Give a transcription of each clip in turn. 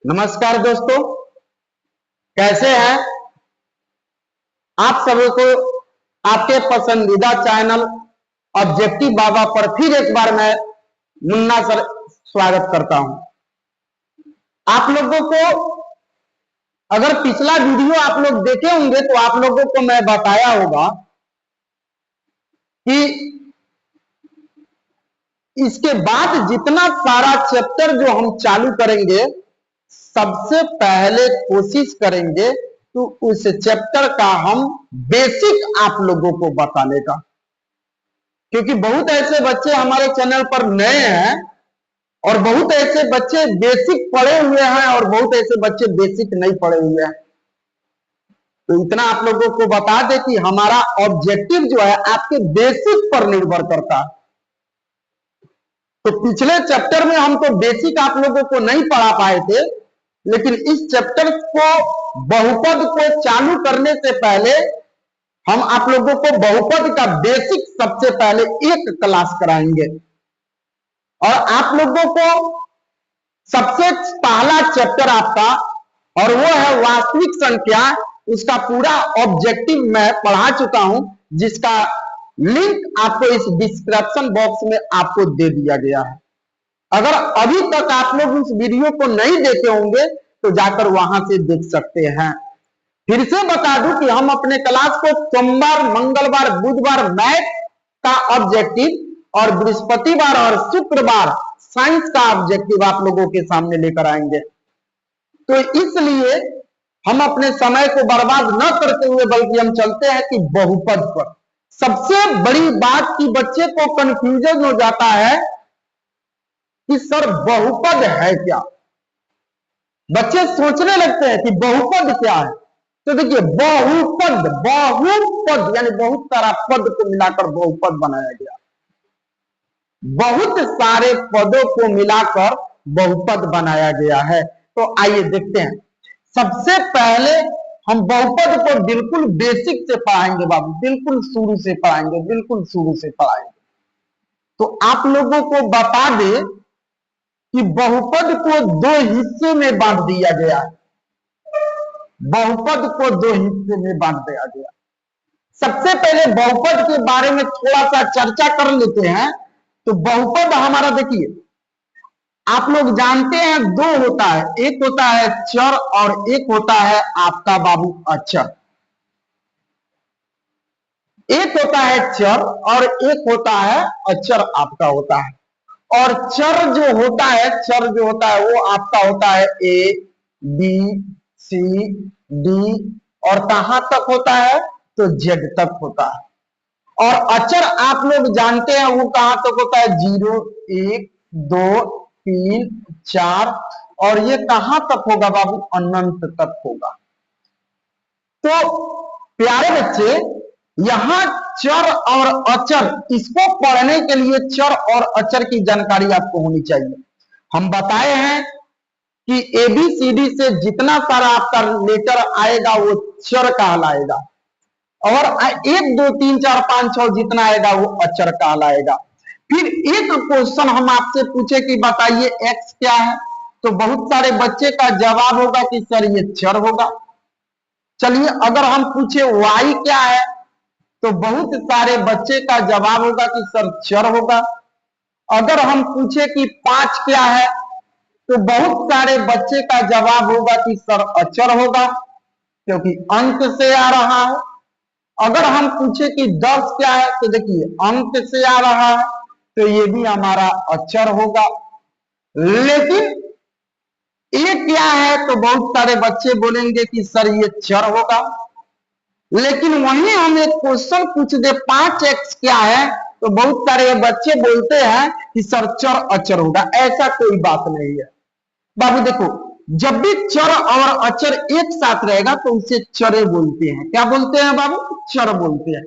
नमस्कार दोस्तों, कैसे हैं आप सभी को। आपके पसंदीदा चैनल ऑब्जेक्टिव बाबा पर फिर एक बार मैं मुन्ना सर स्वागत करता हूं। आप लोगों को अगर पिछला वीडियो आप लोग देखे होंगे तो आप लोगों को मैं बताया होगा कि इसके बाद जितना सारा चैप्टर जो हम चालू करेंगे, सबसे पहले कोशिश करेंगे तो उस चैप्टर का हम बेसिक आप लोगों को बताने का, क्योंकि बहुत ऐसे बच्चे हमारे चैनल पर नए हैं और बहुत ऐसे बच्चे बेसिक पढ़े हुए हैं और बहुत ऐसे बच्चे बेसिक नहीं पढ़े हुए हैं। तो इतना आप लोगों को बता दे कि हमारा ऑब्जेक्टिव जो है आपके बेसिक पर निर्भर करता है। तो पिछले चैप्टर में हम तो बेसिक आप लोगों को नहीं पढ़ा पाए थे, लेकिन इस चैप्टर को बहुपद को चालू करने से पहले हम आप लोगों को बहुपद का बेसिक सबसे पहले एक क्लास कराएंगे। और आप लोगों को सबसे पहला चैप्टर आपका, और वो है वास्तविक संख्या, उसका पूरा ऑब्जेक्टिव मैं पढ़ा चुका हूं, जिसका लिंक आपको इस डिस्क्रिप्शन बॉक्स में आपको दे दिया गया है। अगर अभी तक आप लोग उस वीडियो को नहीं देखे होंगे तो जाकर वहां से देख सकते हैं। फिर से बता दूं कि हम अपने क्लास को सोमवार, मंगलवार, बुधवार मैथ का ऑब्जेक्टिव और बृहस्पतिवार और शुक्रवार साइंस का ऑब्जेक्टिव आप लोगों के सामने लेकर आएंगे। तो इसलिए हम अपने समय को बर्बाद न करते हुए बल्कि हम चलते हैं कि बहुपद पर। सबसे बड़ी बात कि बच्चे को कंफ्यूजन हो जाता है कि सर बहुपद है क्या। बच्चे सोचने लगते हैं कि बहुपद क्या है। तो देखिए, बहुपद, बहुपद यानी बहुत सारा पद को मिलाकर बहुपद बनाया गया। बहुत सारे पदों को मिलाकर बहुपद बनाया गया है। तो आइए देखते हैं। सबसे पहले हम बहुपद को बिल्कुल बेसिक से पढ़ाएंगे बाबू, बिल्कुल शुरू से पढ़ाएंगे, बिल्कुल शुरू से पढ़ाएंगे। तो आप लोगों को बता दे कि बहुपद को दो हिस्से में बांट दिया गया है। बहुपद को दो हिस्से में बांट दिया गया। सबसे पहले बहुपद के बारे में थोड़ा सा चर्चा कर लेते हैं। तो बहुपद हमारा देखिए, आप लोग जानते हैं दो होता है, एक होता है चर और एक होता है आपका बाबू अचर। एक होता है चर और एक होता है अचर आपका होता है। और चर जो होता है, चर जो होता है वो आपका होता है ए बी सी डी, और कहां तक होता है तो जेड तक होता है। और अचर आप लोग जानते हैं वो कहां तक होता है, 0 1 2 3 4, और ये कहां तक होगा बाबू, अनंत तक होगा। तो प्यारे बच्चे, यहां चर और अचर, इसको पढ़ने के लिए चर और अचर की जानकारी आपको होनी चाहिए। हम बताए हैं कि एबीसीडी से जितना सारा आपका लेटर आएगा वो चर कहलाएगा, और 1 2 3 4 5 6 जितना आएगा वो अचर कहलाएगा। फिर एक क्वेश्चन हम आपसे पूछे कि बताइए एक्स क्या है, तो बहुत सारे बच्चे का जवाब होगा कि सर ये चर होगा। चलिए, अगर हम पूछे वाई क्या है, तो बहुत सारे बच्चे का जवाब होगा कि सर चर होगा। अगर हम पूछे कि 5 क्या है, तो बहुत सारे बच्चे का जवाब होगा कि सर अचर होगा, क्योंकि अंक से आ रहा है। अगर हम पूछे कि 10 क्या है, तो देखिए अंक से आ रहा है, तो ये भी हमारा अचर होगा। लेकिन ये क्या है, तो बहुत सारे बच्चे बोलेंगे कि सर ये चर होगा। लेकिन वहीं हम एक क्वेश्चन पूछ दे 5x क्या है, तो बहुत सारे बच्चे बोलते हैं कि सर चर अचर होगा। ऐसा कोई बात नहीं है बाबू। देखो, जब भी चर और अचर एक साथ रहेगा तो उसे चरे बोलते हैं। क्या बोलते हैं बाबू, चर बोलते हैं।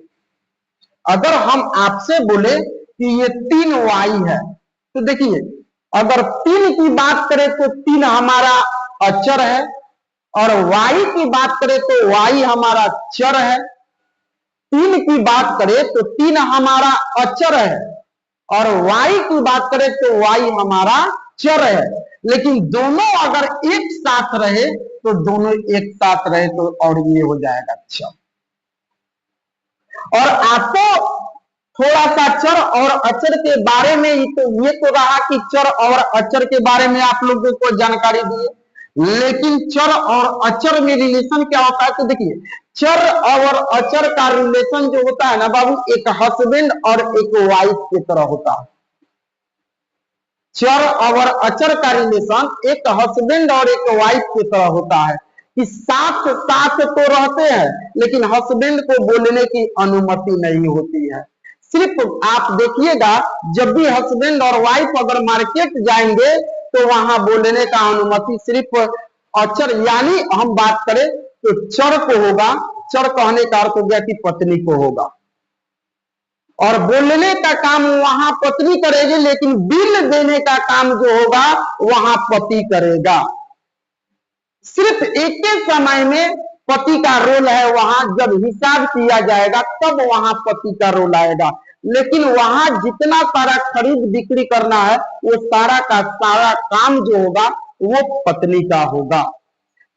अगर हम आपसे बोले कि ये 3y है, तो देखिए अगर 3 की बात करें तो 3 हमारा अचर है, और y की बात करें तो y हमारा चर है। 3 की बात करें तो 3 हमारा अचर है, और y की बात करें तो y हमारा चर है। लेकिन दोनों अगर एक साथ रहे तो दोनों एक साथ रहे तो और ये हो जाएगा चर। और आपको थोड़ा सा चर और अचर के बारे में ये तो रहा कि चर और अचर के बारे में आप लोगों को जानकारी दी, लेकिन चर और अचर में रिलेशन क्या होता है? तो देखिए, चर और अचर का रिलेशन जो होता है ना बाबू, एक हस्बैंड और एक वाइफ की तरह होता है। चर और अचर का रिलेशन एक हस्बैंड और एक वाइफ की तरह होता है कि साथ साथ तो रहते हैं, लेकिन हस्बैंड को बोलने की अनुमति नहीं होती है। सिर्फ आप देखिएगा, जब भी हस्बैंड और वाइफ अगर मार्केट जाएंगे तो वहां बोलने का अनुमति सिर्फ अचर यानी हम बात करें तो चर को होगा। चर कहने का अर्थ हो गया कि पत्नी को होगा, और बोलने का काम वहां पत्नी करेगी, लेकिन बिल देने का काम जो होगा वहां पति करेगा। सिर्फ एक ही समय में पति का रोल है वहां, जब हिसाब किया जाएगा तब वहां पति का रोल आएगा। लेकिन वहां जितना सारा खरीद बिक्री करना है वो सारा का सारा काम जो होगा वो पत्नी का होगा।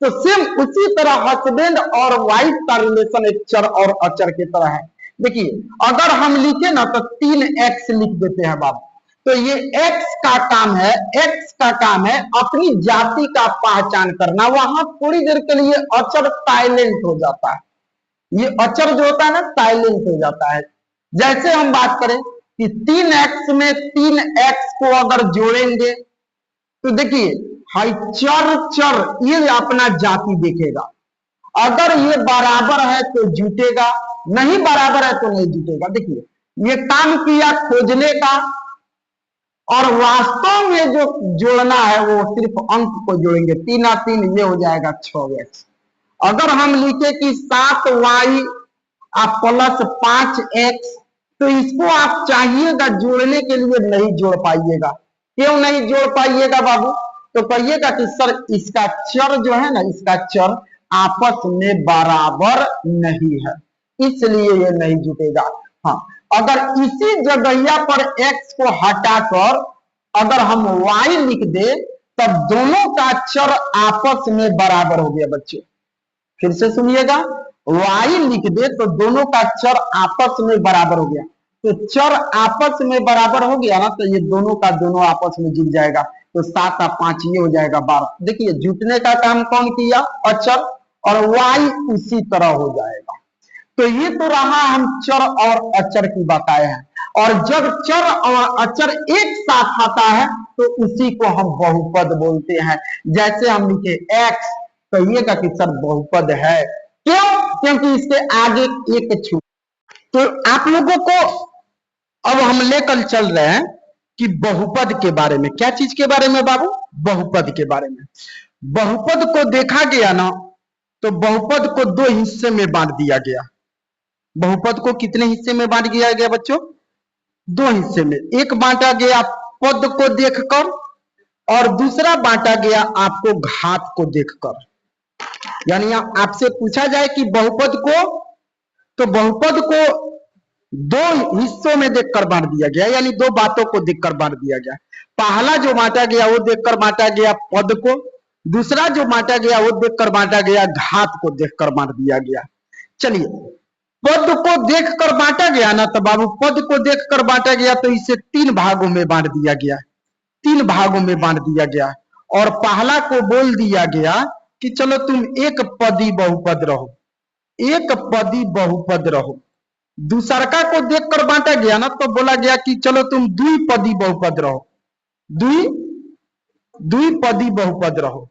तो सेम उसी तरह हस्बैंड और वाइफ का रिलेशन एक चर और अचर की तरह है। देखिए, अगर हम लिखे ना तो 3x लिख देते हैं बाबू, तो ये x का काम है, x का काम है अपनी जाति का पहचान करना। वहां थोड़ी देर के लिए अचर साइलेंट हो जाता है। ये अचर जो होता है ना साइलेंट हो जाता है। जैसे हम बात करें कि 3x में 3x को अगर जोड़ेंगे तो देखिए, हाई चर चर ये अपना जाति देखेगा। अगर ये बराबर है तो जुटेगा, नहीं बराबर है तो नहीं जुटेगा। देखिए, ये काम किया खोजने का, और वास्तव में जो जोड़ना है वो सिर्फ अंक को जोड़ेंगे। 3 और 3 ये हो जाएगा 6x। अगर हम लिखे कि 7y प्लस 5x, तो इसको आप चाहिएगा जोड़ने के लिए, नहीं जोड़ पाइएगा। क्यों नहीं जोड़ पाइएगा बाबू? तो कहिएगा कि सर इसका चर जो है ना, इसका चर आपस में बराबर नहीं है, इसलिए ये नहीं जुटेगा। हाँ, अगर इसी जगहिया पर x को हटाकर अगर हम y लिख दे तब दोनों का चर आपस में बराबर हो गया। बच्चों फिर से सुनिएगा, y लिख दे तो दोनों का चर आपस में बराबर हो गया। तो चर आपस में बराबर हो गया ना, तो ये दोनों का दोनों आपस में जुट जाएगा। तो 7 और 5 ये हो जाएगा 12। देखिए, जुटने का काम कौन किया? अचर, और y उसी तरह हो जाएगा। तो ये तो रहा हम चर और अचर की बताए हैं। और जब चर और अचर एक साथ आता है तो उसी को हम बहुपद बोलते हैं। जैसे हम लिखे x, कहिएगा कि सर बहुपद है। क्यों? क्योंकि इसके आगे एक छूट। तो आप लोगों को अब हम लेकर चल रहे हैं कि बहुपद के बारे में। क्या चीज के बारे में बाबू? बहुपद के बारे में। बहुपद को देखा गया ना, तो बहुपद को 2 हिस्से में बांट दिया गया। बहुपद को कितने हिस्से में बांट दिया गया बच्चों? 2 हिस्से में। एक बांटा गया पद को देखकर, और दूसरा बांटा गया आपको घात को देखकर। यानी आपसे पूछा जाए कि बहुपद को, तो बहुपद को 2 हिस्सों में देखकर बांट दिया गया, यानी 2 बातों को देखकर बांट दिया गया। पहला जो बांटा गया वो देखकर बांटा गया पद को, दूसरा जो बांटा गया वो देखकर बांटा गया घात को देखकर बांट दिया गया। चलिए, पद को देखकर बांटा गया ना, तो बाबू पद को देखकर बांटा गया तो इसे 3 भागों में बांट दिया गया। 3 भागों में बांट दिया गया, और पहला को बोल दिया गया कि चलो तुम एक पदी बहुपद रहो, एक पदी बहुपद रहो। दूसरका को देखकर बांटा गया ना, तो बोला गया कि चलो तुम द्विपदी बहुपद रहो, द्विपदी बहुपद रहो,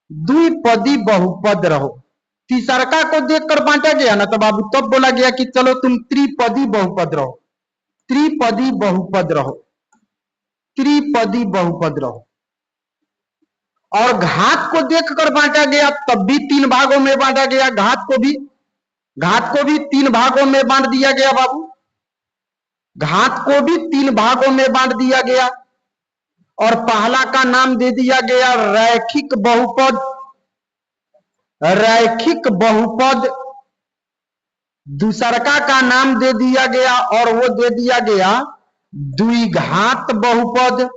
द्विपदी बहुपद रहो। तीसरका को देखकर बांटा गया ना, तो बाबू तब बोला गया कि चलो तुम त्रिपदी बहुपद रहो, त्रिपदी बहुपद रहो, त्रिपदी बहुपद रहो। और घात को देखकर बांटा गया तब भी 3 भागों में बांटा गया। घात को भी 3 भागों में बांट दिया गया बाबू। घात को भी 3 भागों में बांट दिया गया, और पहला का नाम दे दिया गया रैखिक बहुपद, रैखिक बहुपद। दूसरका का नाम दे दिया गया, और वो दे दिया गया द्विघात बहुपद।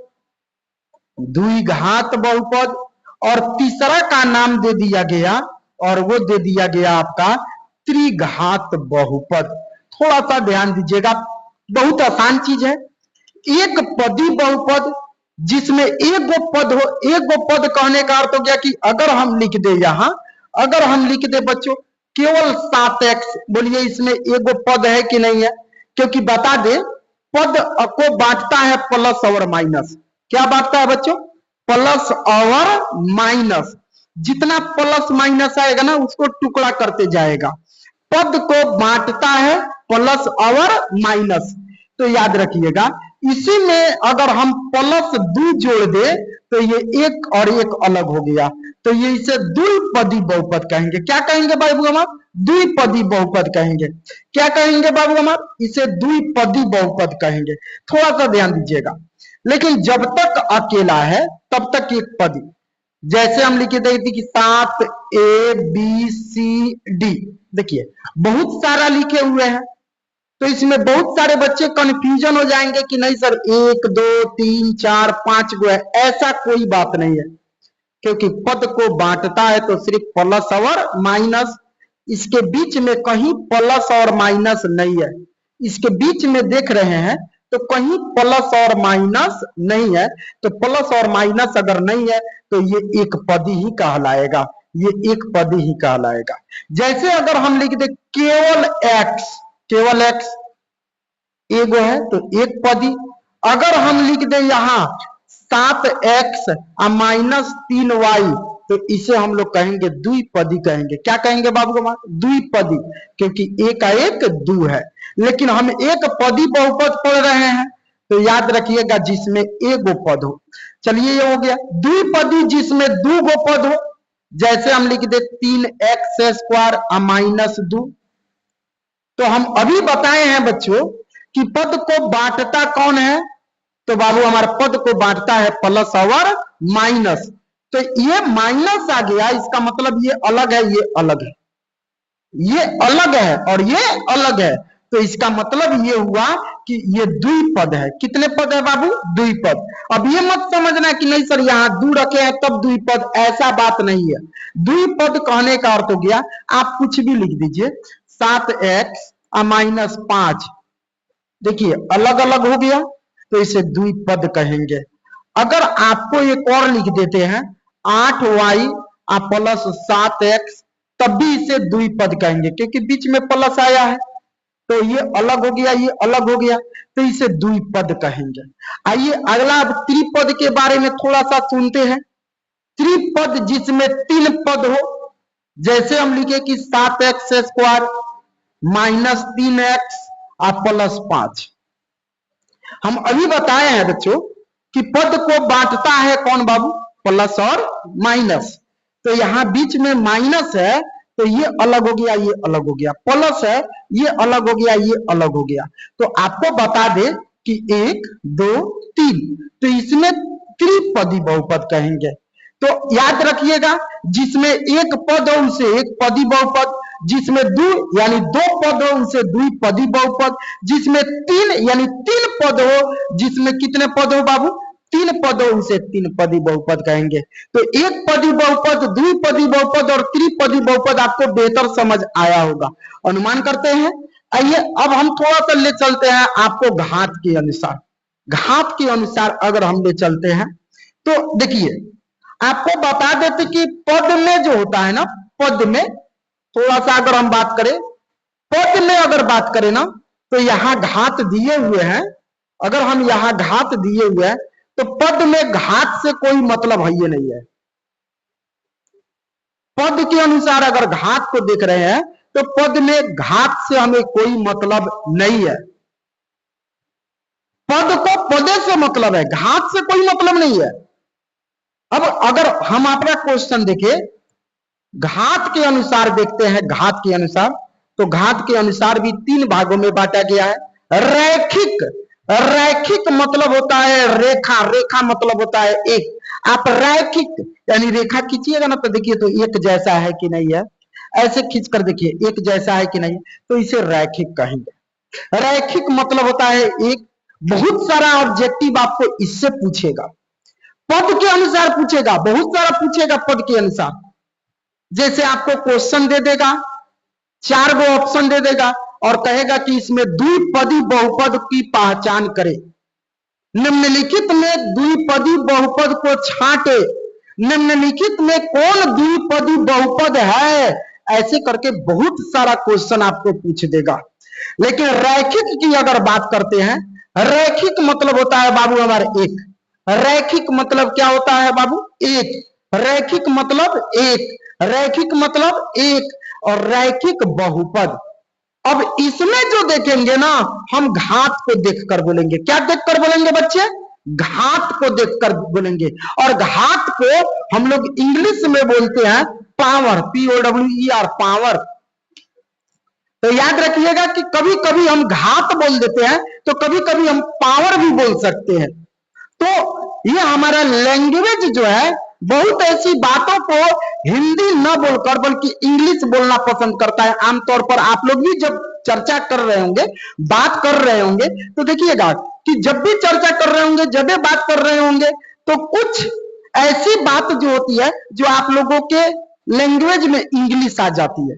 द्विघात बहुपद, और तीसरा का नाम दे दिया गया और वो दे दिया गया आपका त्रिघात बहुपद। थोड़ा सा ध्यान दीजिएगा, बहुत आसान चीज है। एक पदी बहुपद जिसमें एक गो पद हो, एक गो पद कहने का अर्थ हो गया कि अगर हम लिख दे यहां, अगर हम लिख दे बच्चों केवल 7x, बोलिए इसमें एक गो पद है कि नहीं है? क्योंकि बता दे पद को बांटता है प्लस और माइनस। क्या बांटता है बच्चों? प्लस और माइनस। जितना प्लस माइनस आएगा ना उसको टुकड़ा करते जाएगा। पद को बांटता है प्लस और माइनस। तो याद रखिएगा, इसी में अगर हम प्लस 2 जोड़ दे तो ये एक और एक अलग हो गया, तो ये इसे द्विपदी बहुपद कहेंगे। क्या कहेंगे बाबू हमार? द्विपदी बहुपद कहेंगे। क्या कहेंगे बाबू हमार? इसे द्विपदी बहुपद कहेंगे। थोड़ा सा ध्यान दीजिएगा, लेकिन जब तक अकेला है तब तक एक पदी। जैसे हम लिखे थे कि 7ABCD, देखिए बहुत सारा लिखे हुए हैं, तो इसमें बहुत सारे बच्चे कंफ्यूजन हो जाएंगे कि नहीं सर 1 2 3 4 5 गो है। ऐसा कोई बात नहीं है, क्योंकि पद को बांटता है तो सिर्फ प्लस और माइनस। इसके बीच में कहीं प्लस और माइनस नहीं है। इसके बीच में देख रहे हैं तो कहीं प्लस और माइनस नहीं है। तो प्लस और माइनस अगर नहीं है तो ये एक पदी ही कहलाएगा, ये एक पदी ही कहलाएगा। जैसे अगर हम लिख दे केवल x, केवल x एगो है तो एक पदी। अगर हम लिख दे यहां 7x माइनस 3y, तो इसे हम लोग कहेंगे द्विपदी कहेंगे। क्या कहेंगे बाबू कुमार? द्विपदी, क्योंकि एक का एक दो है। लेकिन हम एक पदी बहुपद पढ़ रहे हैं, तो याद रखिएगा जिसमें एक गो पद हो। चलिए ये हो गया। द्विपदी जिसमें दो गो पद हो, जैसे हम लिख दे 3x² माइनस 2। तो हम अभी बताए हैं बच्चों कि पद को बांटता कौन है? तो बाबू हमारे पद को बांटता है प्लस और माइनस। तो ये माइनस आ गया, इसका मतलब ये अलग है, ये अलग है, ये अलग है और ये अलग है। तो इसका मतलब ये हुआ कि ये द्विपद है। कितने पद है बाबू? द्विपद। अब ये मत समझना कि नहीं सर यहां दो रखे हैं तब द्विपद, ऐसा बात नहीं है। द्विपद कहने का अर्थ हो गया, आप कुछ भी लिख दीजिए, 7x माइनस 5, देखिए अलग अलग हो गया, तो इसे द्विपद कहेंगे। अगर आपको एक और लिख देते हैं 8y प्लस 7x, तब भी इसे द्विपद कहेंगे, क्योंकि बीच में प्लस आया है। तो ये अलग हो गया, ये अलग हो गया, तो इसे द्विपद कहेंगे। आइए अगला अब त्रिपद के बारे में थोड़ा सा सुनते हैं। त्रिपद जिसमें 3 पद हो, जैसे हम लिखे कि 7x² माइनस 3x प्लस 5। हम अभी बताए हैं बच्चों कि पद को बांटता है कौन बाबू? प्लस और माइनस। तो यहां बीच में माइनस है, तो ये अलग हो गया, ये अलग हो गया। प्लस है, ये अलग हो गया, ये अलग हो गया। तो आपको बता दे कि 1 2 3, तो इसमें त्रिपदी बहुपद कहेंगे। तो याद रखिएगा, जिसमें एक पद हो उसे एक पदी बहुपद, जिसमें दो यानी 2 पद हो उसे द्विपदी बहुपद, जिसमें 3 यानी 3 पद हो, जिसमें कितने पद हो बाबू? 3 पद हो उसे 3 पदी बहुपद कहेंगे। तो एक पदी बहुपद, द्विपदी बहुपद और त्रिपदी बहुपद आपको बेहतर समझ आया होगा, अनुमान करते हैं। आइए अब हम थोड़ा सा ले चलते हैं आपको घात के अनुसार। घात के अनुसार अगर हम ले चलते हैं तो देखिए, आपको बता देते कि पद में जो होता है ना, पद में थोड़ा सा अगर हम बात करें, पद में अगर बात करें ना, तो यहां घात दिए हुए हैं। अगर हम यहां घात दिए हुए हैं तो पद में घात से कोई मतलब है ये नहीं है। पद के अनुसार अगर घात को देख रहे हैं तो पद में घात से हमें कोई मतलब नहीं है। पद को पदे से मतलब है, घात से कोई मतलब नहीं है। अब अगर हम अपना क्वेश्चन देखें, घात के अनुसार देखते हैं, घात के अनुसार, तो घात के अनुसार भी 3 भागों में बांटा गया है। रैखिक, रैखिक मतलब होता है रेखा, रेखा मतलब होता है एक। आप रैखिक यानी रेखा खींचिएगा ना तो देखिए तो एक जैसा है कि नहीं है, ऐसे खींच कर देखिए एक जैसा है कि नहीं, तो इसे रैखिक कहेंगे। रैखिक मतलब होता है एक। बहुत सारा ऑब्जेक्टिव आपको इससे पूछेगा। पद के अनुसार पूछेगा, बहुत सारा पूछेगा पद के अनुसार। जैसे आपको क्वेश्चन दे देगा, 4 गो ऑप्शन दे देगा और कहेगा कि इसमें द्विपदी बहुपद की पहचान करें। निम्नलिखित में द्विपदी बहुपद को छांटे, निम्नलिखित में कौन द्विपदी बहुपद है, ऐसे करके बहुत सारा क्वेश्चन आपको पूछ देगा। लेकिन रैखिक की अगर बात करते हैं, रैखिक मतलब होता है बाबू हमारे एक। रैखिक मतलब क्या होता है बाबू? एक। रैखिक मतलब एक, रैखिक मतलब एक, और रैखिक बहुपद। अब इसमें जो देखेंगे ना, हम घात को देखकर बोलेंगे। क्या देखकर बोलेंगे बच्चे? घात को देखकर बोलेंगे। और घात को हम लोग इंग्लिश में बोलते हैं पावर, POWER, पावर। तो याद रखिएगा कि कभी कभी हम घात बोल देते हैं तो कभी कभी हम पावर भी बोल सकते हैं। तो ये हमारा लैंग्वेज जो है बहुत ऐसी बातों को हिंदी न बोलकर बल्कि इंग्लिश बोलना पसंद करता है। आमतौर पर आप लोग भी जब चर्चा कर रहे होंगे, बात कर रहे होंगे, तो देखिएगा कि जब भी चर्चा कर रहे होंगे, जब भी बात कर रहे होंगे, तो कुछ ऐसी बात जो होती है जो आप लोगों के लैंग्वेज में इंग्लिश आ जाती है,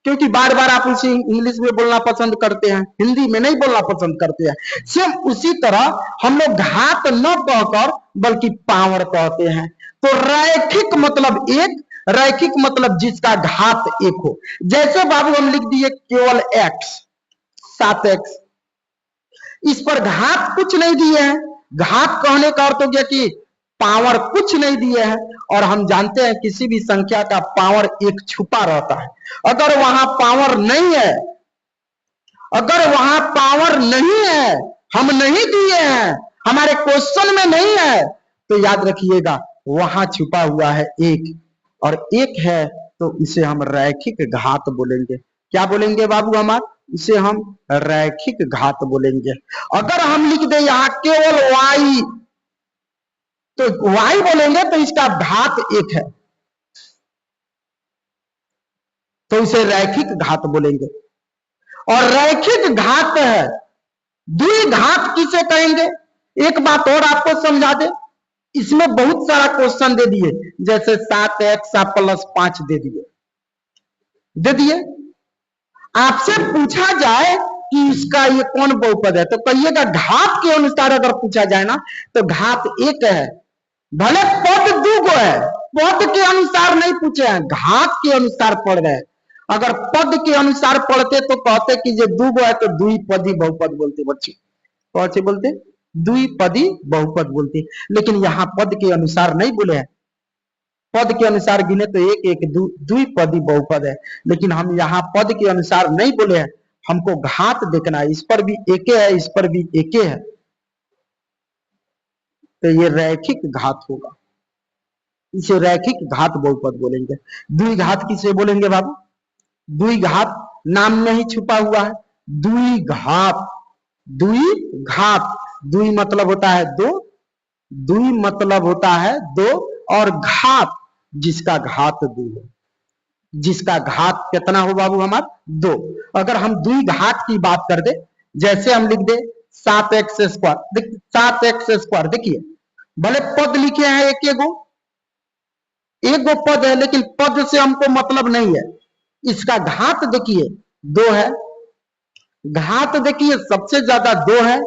क्योंकि बार बार आप उसे इंग्लिश में बोलना पसंद करते हैं, हिंदी में नहीं बोलना पसंद करते हैं। सेम उसी तरह हम लोग घात न कहकर बल्कि पावर कहते हैं। तो रैखिक मतलब एक, रैखिक मतलब जिसका घात एक हो। जैसे बाबू हम लिख दिए केवल x, 7x, इस पर घात कुछ नहीं दिए हैं। घात कहने का अर्थ हो गया कि पावर कुछ नहीं दिए हैं। और हम जानते हैं किसी भी संख्या का पावर एक छुपा रहता है। अगर वहां पावर नहीं है, अगर वहां पावर नहीं है, हम नहीं दिए हैं, हमारे क्वेश्चन में नहीं है, तो याद रखिएगा वहां छुपा हुआ है एक, और एक है तो इसे हम रैखिक घात बोलेंगे। क्या बोलेंगे बाबू हमारे? इसे हम रैखिक घात बोलेंगे। अगर हम लिख दे यहां केवल y, तो y बोलेंगे तो इसका घात एक है, तो इसे रैखिक घात बोलेंगे। और रैखिक घात है, द्विघात किसे कहेंगे? एक बात और आपको समझा दे, इसमें बहुत सारा क्वेश्चन दे दिए, जैसे 7x + 5 दे दिए। आपसे पूछा जाए कि इसका ये कौन बहुपद है, तो कहिएगा घात के अनुसार अगर पूछा जाए ना, तो घात एक है। भले पद दो गो है, पद के अनुसार नहीं पूछे हैं, घात के अनुसार पढ़ रहे हैं। अगर पद के अनुसार पढ़ते तो कहते कि जो दो गो है तो द्विपदी बहुपद बोलते बच्चे। कौन से बोलते? द्विपदी बहुपद बोलते। लेकिन यहां पद के अनुसार नहीं बोले हैं। पद के अनुसार गिने तो एक एक द्विपदी बहुपद है, लेकिन हम यहाँ पद के अनुसार नहीं बोले हैं, हमको घात देखना है। इस पर भी एके है, इस पर भी एके है, तो ये रैखिक घात होगा, इसे रैखिक घात बहुपद बोलेंगे। द्विघात किसे बोलेंगे बाबू? द्विघात नाम में ही छुपा हुआ है, द्विघात। द्विघात, द्वि मतलब होता है दो, द्वि मतलब होता है दो, और घात जिसका घात दो है, जिसका घात कितना हो बाबू हमारा? दो। अगर हम द्विघात की बात कर दे, जैसे हम लिख दे 7x², 7x², देखिए भले पद लिखे हैं एक गो पद है, लेकिन पद से हमको मतलब नहीं है। इसका घात देखिए 2 है, घात देखिए सबसे ज्यादा 2 है,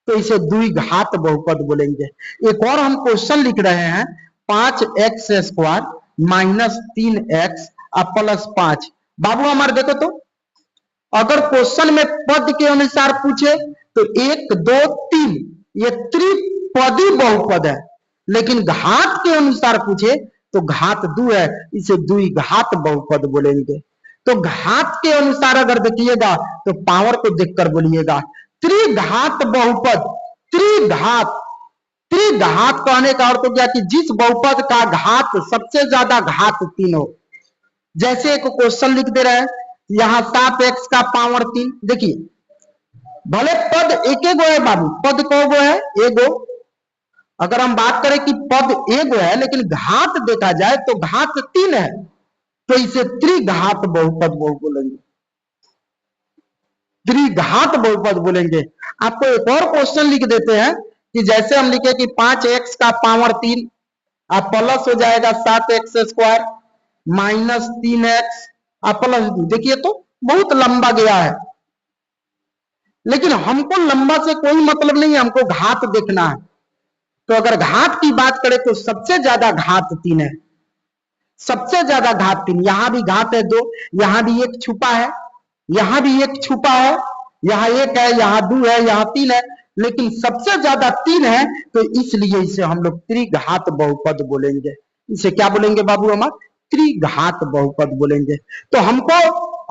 तो इसे द्विघात बहुपद बोलेंगे। एक और हम क्वेश्चन लिख रहे हैं, 5x² - 3x + 5। बाबू हमारे देखो तो, अगर क्वेश्चन में पद के अनुसार पूछे तो 1 2 3, ये त्रिपदी बहुपद है। लेकिन घात के अनुसार पूछे तो घात 2 है, इसे द्विघात बहुपद बोलेंगे। तो घात के अनुसार अगर देखिएगा तो पावर को देखकर बोलिएगा। त्रिघात बहुपद, त्रिघात, त्रिघात कहने का अर्थ हो गया कि जिस बहुपद का घात सबसे ज्यादा घात 3 हो। जैसे एक क्वेश्चन लिख दे रहे हैं, यहां 7x का पावर 3, देखिए भले पद एक गो है बाबू, पद को गो है? एगो। अगर हम बात करें कि पद एगो है लेकिन घात देखा जाए तो घात 3 है, तो इसे त्रिघात बहुपद बोलेंगे, त्रिघात बहुपद बोलेंगे। आपको एक और क्वेश्चन लिख देते हैं कि जैसे हम लिखे कि 5x का पावर 3 अब प्लस हो जाएगा 7x स्क्वायर माइनस 3x अब प्लस 2। देखिए तो बहुत लंबा गया है, लेकिन हमको लंबा से कोई मतलब नहीं है, हमको घात देखना है। तो अगर घात की बात करें तो सबसे ज्यादा घात 3 है, सबसे ज्यादा घात 3। यहां भी घात है 2, यहां भी एक छुपा है, यहां भी एक छुपा है, यहां 1 है, यहां 2 है, यहां 3 है, लेकिन सबसे ज्यादा 3 है। तो इसलिए इसे हम लोग त्रिघात बहुपद बोलेंगे। इसे क्या बोलेंगे बाबू हम? त्रिघात बहुपद बोलेंगे। तो हमको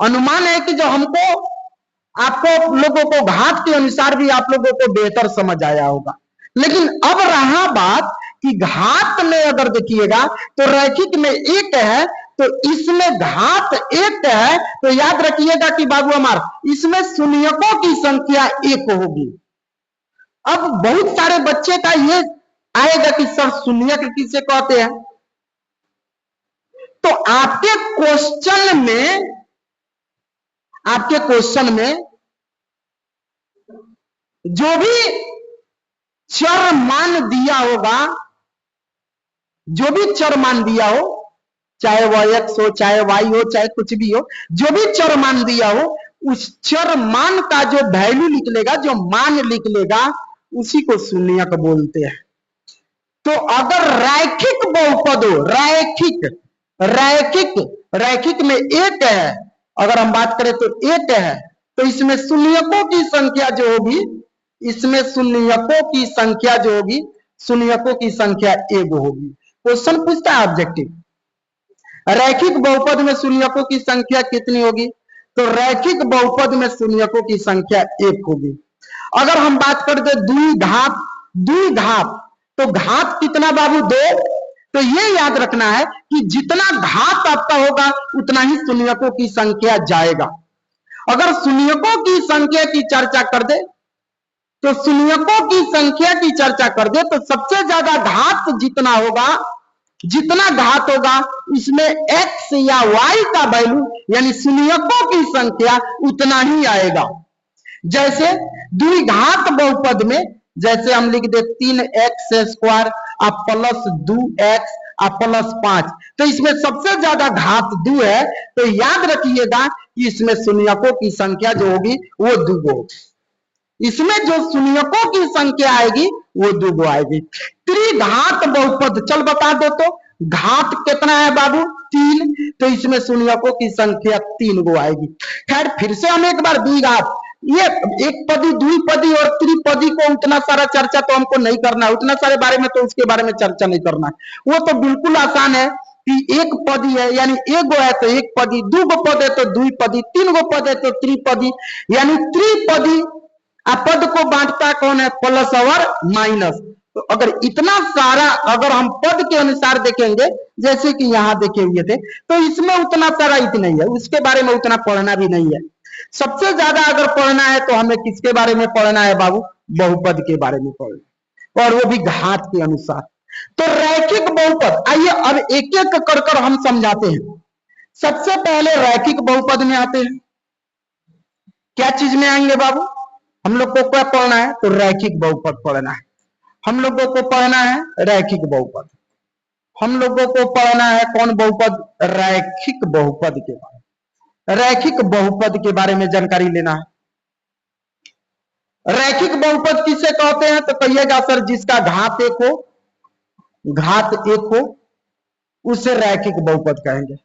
अनुमान है कि जो हमको आपको लोगों को घात के अनुसार भी आप लोगों को बेहतर समझ आया होगा। लेकिन अब रहा बात कि घात में अगर देखिएगा तो रैखिक में 1 है, तो इसमें घात 1 है, तो याद रखिएगा कि बाबू हमार इसमें शून्यकों की संख्या 1 होगी। अब बहुत सारे बच्चे का ये आएगा कि सर शून्यक किसे कहते हैं? तो आपके क्वेश्चन में जो भी चर मान दिया होगा, जो भी चर मान दिया हो, चाहे वह x हो, चाहे y हो, चाहे कुछ भी हो, जो भी चर मान दिया हो, उस चर मान का जो वैल्यू निकलेगा, जो मान निकलेगा, उसी को शून्यक बोलते हैं। तो अगर रैखिक बहुपद हो, रैखिक में 1 है, अगर हम बात करें तो 1 है, तो इसमें शून्यकों की संख्या जो होगी, इसमें शून्यकों की संख्या जो होगी, शून्यकों की संख्या 1 होगी। क्वेश्चन पूछता है ऑब्जेक्टिव, रैखिक बहुपद में शून्यकों की संख्या कितनी होगी? तो रैखिक बहुपद में शून्यकों की संख्या 1 होगी। अगर हम बात कर दे द्विघात, तो घात कितना बाबू? 2। तो ये याद रखना है कि जितना घात आपका होगा उतना ही शून्यकों की संख्या जाएगा। अगर शून्यकों की संख्या की चर्चा कर दे, तो शून्यकों की संख्या की चर्चा कर दे, तो सबसे ज्यादा घात जितना होगा, जितना घात होगा, इसमें x या y का वैल्यू यानी शून्यकों की संख्या उतना ही आएगा। जैसे द्विघात बहुपद में जैसे हम लिख दे 3x स्क्वायर अब प्लस 2x अब प्लस 5, तो इसमें सबसे ज्यादा घात 2 है, तो याद रखिएगा कि इसमें शून्यकों की संख्या जो होगी वो 2 होगी। इसमें जो शून्यकों की संख्या आएगी वो 2 आएगी। त्रिघात बहुपद, चल बता दो तो घात कितना है बाबू? 3, तो इसमें शून्यकों की संख्या 3 आएगी। खैर फिर से हम एक बार द्विघात, ये एक पदी, द्विपदी और त्रिपदी को उतना सारा चर्चा तो हमको नहीं करना है, उतना सारे बारे में तो उसके बारे में चर्चा नहीं करना है। वो तो बिल्कुल आसान है कि एक पदी है यानी एगो है तो एक पदी, 2 पद है तो द्विपदी, 3 पद है तो त्रिपदी, यानी त्रिपदी। पद को बांटता कौन है? प्लस और माइनस। तो अगर इतना सारा अगर हम पद के अनुसार देखेंगे, जैसे कि यहां देखे हुए थे, तो इसमें उतना सारा इतना ही है, उसके बारे में उतना पढ़ना भी नहीं है। सबसे ज्यादा अगर पढ़ना है तो हमें किसके बारे में पढ़ना है बाबू? बहुपद के बारे में पढ़ना, और वो भी घात के अनुसार। तो रैखिक बहुपद, आइए अब एक एक कर हम समझाते हैं। सबसे पहले रैखिक बहुपद में आते हैं। क्या चीज में आएंगे बाबू? हम लोग को क्या पढ़ना है? तो रैखिक बहुपद पढ़ना है। हम लोगों को पढ़ना है रैखिक बहुपद। हम लोगों को पढ़ना है कौन बहुपद? रैखिक बहुपद के बारे में, रैखिक बहुपद के बारे में जानकारी लेना है। रैखिक बहुपद किसे कहते हैं? तो कहिएगा सर जिसका घात 1 हो, घात 1 हो उसे रैखिक बहुपद कहेंगे।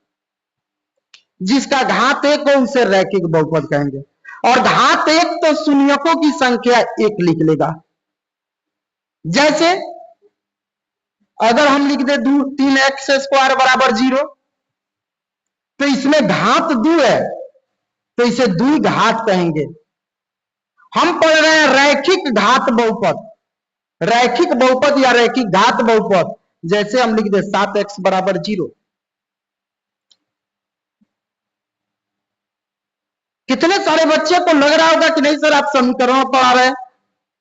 जिसका घात 1 हो उसे रैखिक बहुपद कहेंगे। और घात 1 तो शून्यकों की संख्या 1 लिख लेगा। जैसे अगर हम लिख दे 3x स्क्वायर बराबर 0, तो इसमें घात 2 है तो इसे द्विघात कहेंगे। हम पढ़ रहे हैं रैखिक घात बहुपद, रैखिक बहुपद या रैखिक घात बहुपद। जैसे हम लिख दे 7x बराबर 0। कितने सारे बच्चे को लग रहा होगा कि नहीं सर आप समीकरण पढ़ा रहे हैं।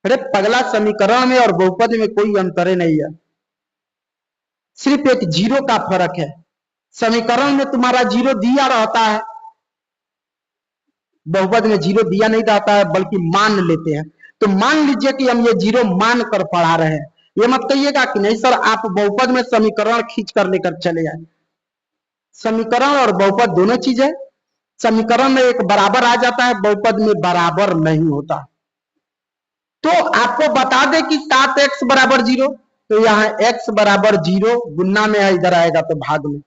अरे पगला, समीकरण में और बहुपद में कोई अंतर नहीं है, सिर्फ एक 0 का फर्क है। समीकरण में तुम्हारा 0 दिया रहता है, बहुपद में 0 दिया नहीं रहता है, बल्कि मान लेते हैं। तो मान लीजिए कि हम ये जीरो मान कर पढ़ा रहे हैं, ये मत कहिएगा कि नहीं सर आप बहुपद में समीकरण खींच कर लेकर चले आए। समीकरण और बहुपद दोनों चीज है। समीकरण में एक बराबर आ जाता है, बहुपद में बराबर नहीं होता। तो आपको बता दे कि 7x बराबर 0, तो यहाँ x बराबर 0 गुना में है, इधर आएगा तो भाग में,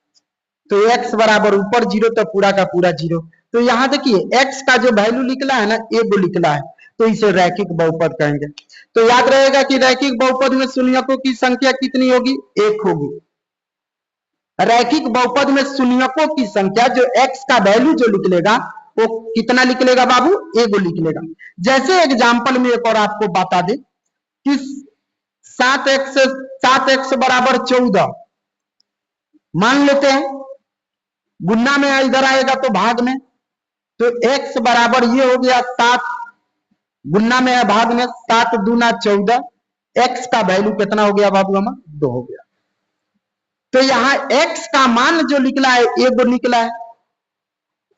तो x बराबर ऊपर 0 तो पूरा का पूरा 0। तो यहाँ देखिए x का जो वैल्यू निकला है ना, एक निकला है, तो इसे रैखिक बहुपद कहेंगे। तो याद रहेगा कि रैखिक बहुपद में शून्यकों की संख्या कितनी होगी, 1 होगी। रैखिक बहुपद में शून्यकों की संख्या जो x का वैल्यू जो निकलेगा वो कितना निकलेगा बाबू, 1 निकलेगा। जैसे एग्जांपल में एक और आपको बता दे कि 7x बराबर 14 मान लेते हैं, गुना में इधर आएगा तो भाग में, तो x बराबर ये हो गया 7, गुना में है भाग में, 7 दूना 14, x का वैल्यू कितना हो गया बाबू हमारा, 2 हो गया। तो यहाँ x का मान जो निकला है 1 निकला है,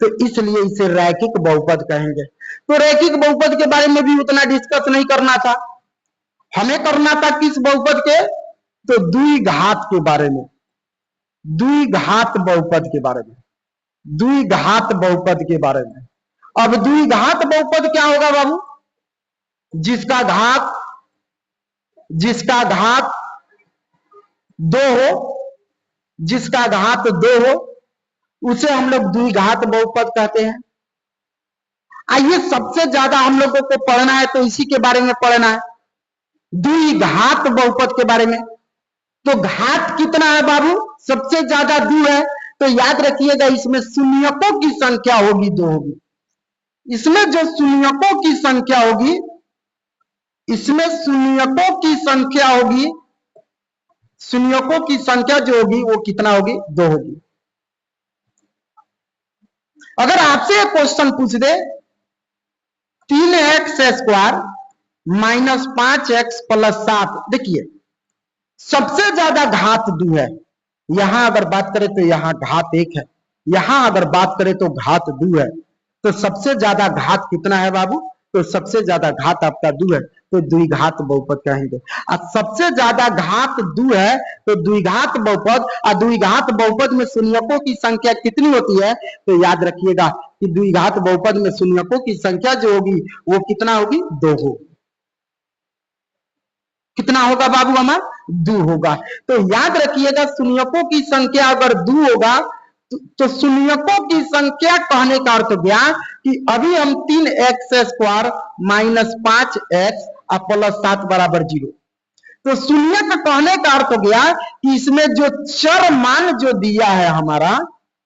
तो इसलिए इसे रैखिक बहुपद कहेंगे। तो रैखिक बहुपद के बारे में भी उतना डिस्कस नहीं करना था, हमें करना था किस बहुपद के, तो द्विघात के बारे में, द्विघात बहुपद के बारे में, द्विघात बहुपद के बारे में। अब द्विघात बहुपद क्या होगा बाबू, जिसका घात 2 हो, जिसका घात 2 हो उसे हम लोग द्विघात बहुपद कहते हैं। आइए सबसे ज्यादा हम लोगों को पढ़ना है तो इसी के बारे में पढ़ना है, द्विघात बहुपद के बारे में। तो घात कितना है बाबू, सबसे ज्यादा 2 है, तो याद रखिएगा इसमें शून्यकों की संख्या होगी 2 होगी। इसमें जो शून्यकों की संख्या होगी, इसमें शून्यकों की संख्या होगी, शून्यकों की संख्या जो होगी वो कितना होगी, 2 होगी। अगर आपसे एक क्वेश्चन पूछ दे 3x² माइनस 5x प्लस 7, देखिए सबसे ज्यादा घात 2 है, यहां अगर बात करें तो यहां घात 1 है, यहां अगर बात करें तो घात 2 है, तो सबसे ज्यादा घात कितना है बाबू, तो सबसे ज्यादा घात आपका 2 है, तो द्विघात बहुपद कहेंगे। और सबसे ज्यादा घात 2 है तो द्विघात बहुपद, और द्विघात बहुपद में शून्यकों की संख्या कितनी होती है, तो याद रखिएगा कि द्विघात बहुपद में शून्यकों की संख्या जो होगी वो कितना होगी, 2 होगी। कितना होगा बाबू हमारा, 2 होगा। तो याद रखिएगा शून्यकों की संख्या अगर 2 होगा तो शून्यकों की संख्या कहने का अर्थ गया कि अभी हम 3x² माइनस 5x प्लस 7 बराबर 0, तो शून्य का कहने का अर्थ गया कि इसमें जो चर मान जो दिया है हमारा,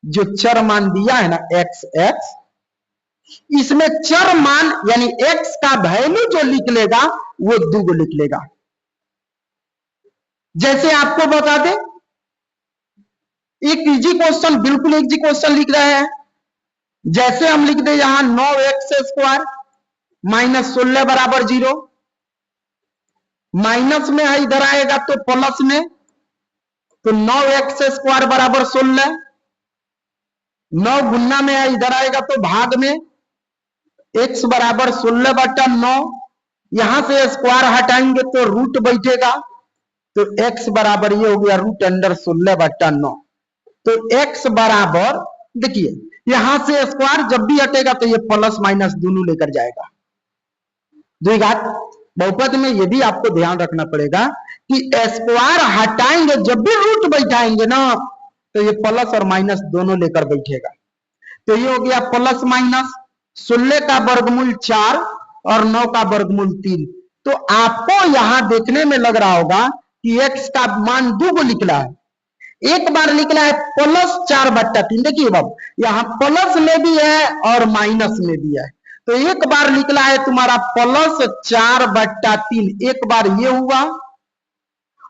जो चर मान दिया है ना x, इसमें चर मान यानी x का वैल्यू जो निकलेगा वो 2 निकलेगा। जैसे आपको बता दे एक इजी क्वेश्चन, बिल्कुल इजी क्वेश्चन लिख रहे हैं, जैसे हम लिख दे यहां 9x² माइनस 16 बराबर 0, माइनस में है इधर आएगा तो प्लस में, तो 9x² बराबर 16, 9 गुना में है इधर आएगा तो भाग में, x बराबर 16/9, यहां से स्क्वायर हटाएंगे तो रूट बैठेगा, तो x बराबर ये हो गया √16/9। तो x बराबर देखिए यहां से स्क्वायर जब भी हटेगा तो ये प्लस माइनस दोनों लेकर जाएगा। द्विघात बहुपद में ये भी आपको ध्यान रखना पड़ेगा कि स्क्वायर हटाएंगे जब भी रूट बैठाएंगे ना तो ये प्लस और माइनस दोनों लेकर बैठेगा। तो ये हो गया प्लस माइनस, 16 का वर्गमूल 4 और 9 का वर्गमूल 3। तो आपको यहां देखने में लग रहा होगा कि x का मान 2 निकला है, एक बार निकला है प्लस 4/3। देखिए बाबू यहां प्लस में भी है और माइनस में भी है, तो एक बार निकला है तुम्हारा प्लस 4/3, एक बार ये हुआ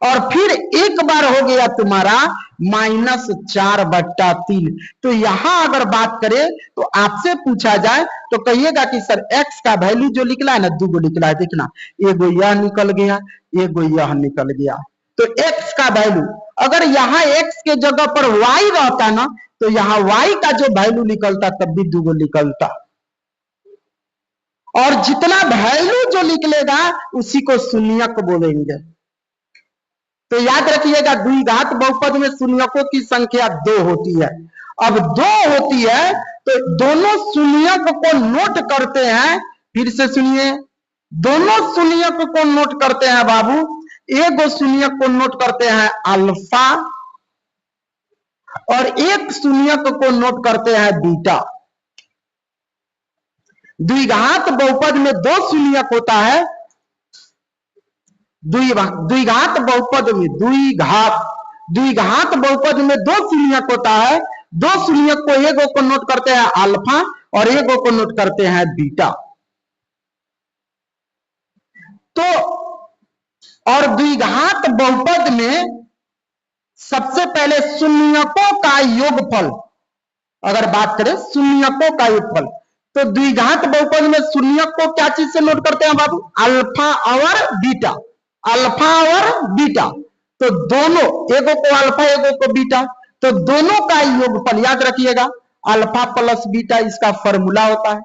और फिर एक बार हो गया तुम्हारा माइनस 4/3। तो यहां अगर बात करें तो आपसे पूछा जाए तो कहिएगा कि सर x का वैल्यू जो निकला है ना 2 निकला है, देखना एगो यह निकल गया, एगो यह निकल गया। तो x का वैल्यू अगर यहां x के जगह पर y रहता ना तो यहां y का जो वैल्यू निकलता तब भी 2 निकलता। और जितना वैल्यू जो निकलेगा उसी को शून्यक बोलेंगे। तो याद रखिएगा द्विघात बहुपद में शून्यकों की संख्या 2 होती है। अब 2 होती है तो दोनों शून्यक को नोट करते हैं। फिर से सुनिए, दोनों शून्यक को नोट करते हैं बाबू। एक शून्यक को नोट करते हैं अल्फा और एक शून्यक को नोट करते हैं बीटा। द्विघात बहुपद में 2 शून्यक होता है। द्विघात बहुपद में द्विघात बहुपद में 2 शून्यक होता है। 2 शून्यक को एक को नोट करते हैं अल्फा और एक को नोट करते हैं बीटा। तो और द्विघात बहुपद में सबसे पहले शून्यकों का योगफल, अगर बात करें शून्यकों का योगफल, तो द्विघात बहुपद में शून्यक को क्या चीज से नोट करते हैं बाबू? अल्फा और बीटा। अल्फा और बीटा, तो दोनों, एगो को अल्फा एगो को बीटा, तो दोनों का योगफल याद रखिएगा। अल्फा प्लस बीटा इसका फॉर्मूला होता है।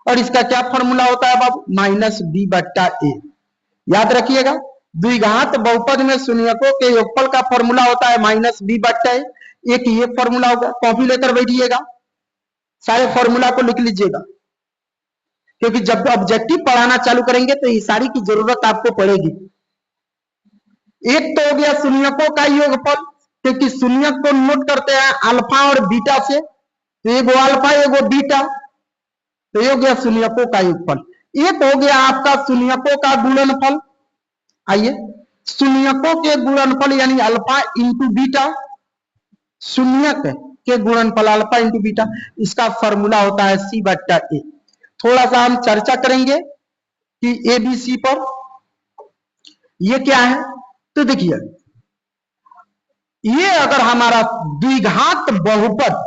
और इसका क्या फॉर्मूला होता है बाबू? माइनस बी बट्टा ए। याद रखिएगा द्विघात बहुपद में शून्यकों के योगफल का फॉर्मूला होता है माइनस बी बट्टा ए। एक ये फॉर्मूला होगा, कॉपी लेकर बैठिएगा, सारे फॉर्मूला को लिख लीजिएगा, क्योंकि जब ऑब्जेक्टिव पढ़ाना चालू करेंगे तो ये सारी की जरूरत आपको पड़ेगी। एक तो हो गया शून्यकों का योगफल, क्योंकि शून्यक को नोट करते हैं अल्फा और बीटा से, तो एगो अल्फा एगो बीटा, तो ये हो गया शून्यकों का योगफल। एक हो गया आपका शून्यकों का गुणनफल। आइए, शून्यकों के गुणनफल यानी अल्फा इंटू बीटा, शून्यक के गुणनफल अल्फा इंटू बीटा, इसका फॉर्मूला होता है सी बट्टा ए। थोड़ा सा हम चर्चा करेंगे कि एबीसी पर। ये क्या है? तो देखिए, ये अगर हमारा द्विघात बहुपद,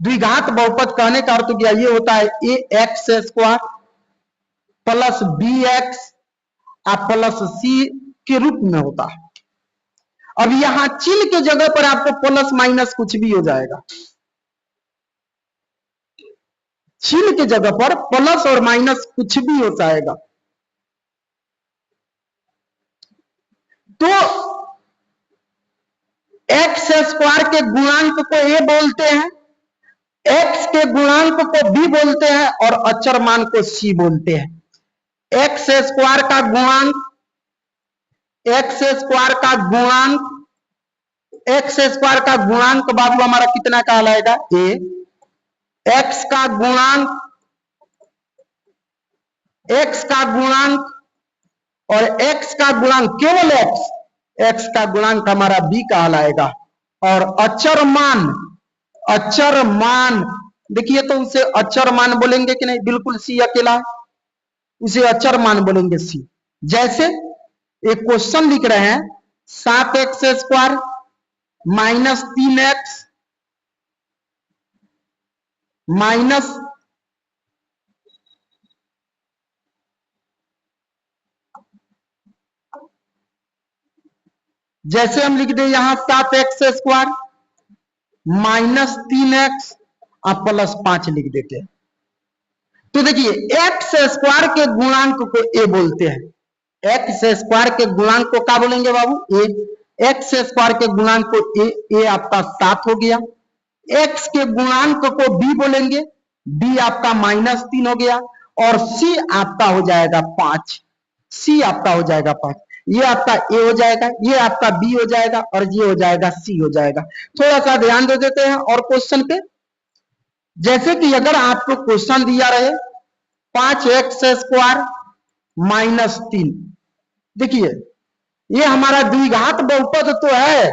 द्विघात बहुपद कहने का अर्थ क्या? ये होता है A X square plus B X plus C के रूप में होता है। अब यहां चिन्ह के जगह पर आपको प्लस माइनस कुछ भी हो जाएगा। चिन्ह के जगह पर प्लस और माइनस कुछ भी हो जाएगा। तो एक्स स्क्वायर के गुणांक को ए बोलते हैं, एक्स के गुणांक को बी बोलते हैं और अचर मान को सी बोलते हैं। एक्स स्क्वायर का गुणांक, एक्स स्क्वायर का गुणांक, एक्स स्क्वायर का गुणांक बाबू हमारा कितना कहलाएगा? ए। एक्स का गुणांक, एक्स का गुणांक और एक्स का गुणांक केवल एक्स, एक्स का गुणांक हमारा बी कहलाएगा। और अचर मान, अचर मान देखिए, तो उसे अचर मान बोलेंगे कि नहीं? बिल्कुल सी अकेला, उसे अचर मान बोलेंगे सी। जैसे एक क्वेश्चन लिख रहे हैं 7x square minus 3x minus जैसे हम लिख दे यहां 7x square minus 3x plus 5 लिख देते हैं। तो देखिए एक्स स्क्वायर के गुणांक को ए बोलते हैं। एक्स स्क्वायर के गुणांक को क्या बोलेंगे बाबू? ए। एक्स स्क्वायर के गुणांक को ए आपका 7 हो गया। एक्स के गुणांक को बी बोलेंगे, बी आपका माइनस 3 हो गया। और सी आपका हो जाएगा 5, सी आपका हो जाएगा 5। ये आपका ए हो जाएगा, ये आपका बी हो जाएगा और ये हो जाएगा सी हो जाएगा। थोड़ा सा ध्यान दे देते हैं और क्वेश्चन पे। जैसे कि अगर आपको क्वेश्चन दिया रहे 5x स्क्वायर माइनस 3, देखिए ये हमारा द्विघात बहुपद तो है,